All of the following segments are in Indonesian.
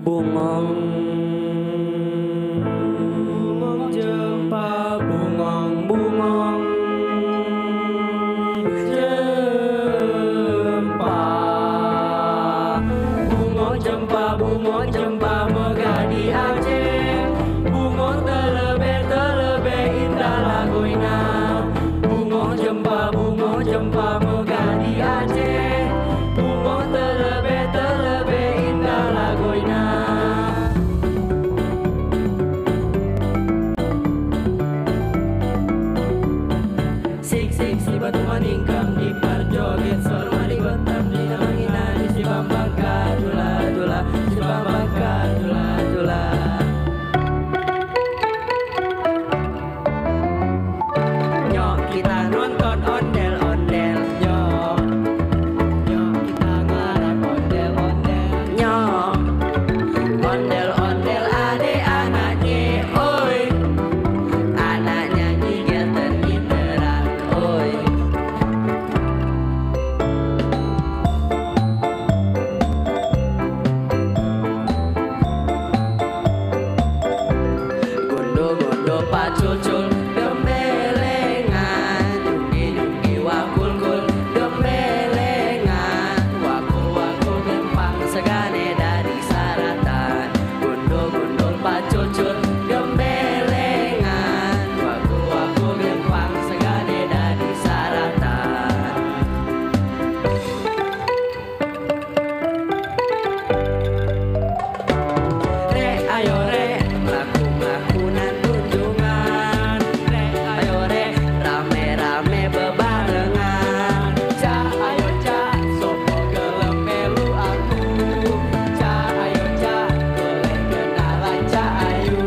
Bungong bungong jempa bungong bungong jempa bungong jempa megah di Aceh. Bungong terlebih indah laguina. Bungong jempa megah di Aceh. Bungong terlebih indah laguina. Sik si batu maningkam di parjoget sorma di gotam di namangina di si bambang kadula si bambang kadula. Nyok kita nonton ondel-ondel nyok kita ngarep ondel-ondel nyok ondel-ondel ade anaknya oi anaknya nyigel tergiteran oi. Gondo-gondo pacucul gembelengan jungi-jungi wakul-kul gembelengan wakul-wakul gempang segane dari saratan. Gondo-gondo pacucul gembelengan wakul-wakul gempang segane dari saratan. Re ayo re melaku-melakunan tunjungan. Re ayo re rame-rame bebarengan. Ca ayo ca sopo gelem melu aku. Ca ayo ca boleh kenalan ca ayu.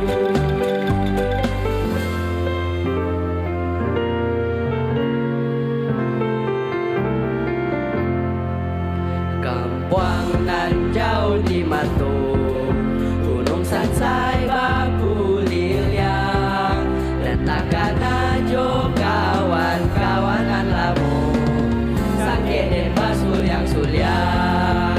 Kampung nan jauh di Matu, Gunung Sansai Baku Liliang, Lentakan ajo kawan-kawanan lamu, Sangke den basulyang-sulyang.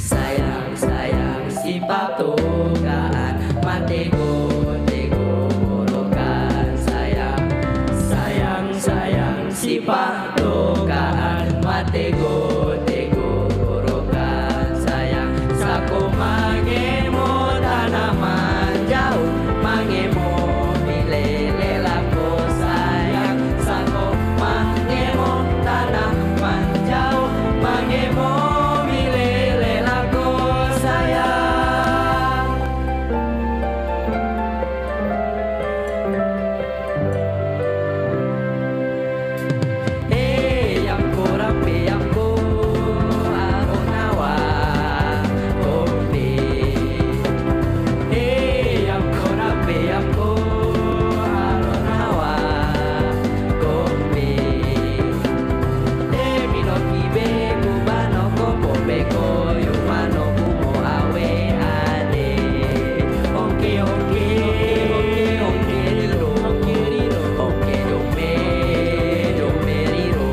Sayang si patukan matego gorokan. Sayang si patukan matego gorokan. Sayang saku mangemo tanaman jauh mangemo milele lako. Sayang saku mangemo tanaman jauh mangemo milele lako. Sayang yang rapi yang aronawa kopi. Yang rapi yang aronawa kopi. Minoki beku bano kopo beko yumano kumo awe ade. Oke riro oke jombe riro. Oke jombe riro.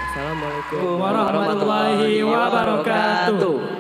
Assalamualaikum warahmatullahi wabarakatuh.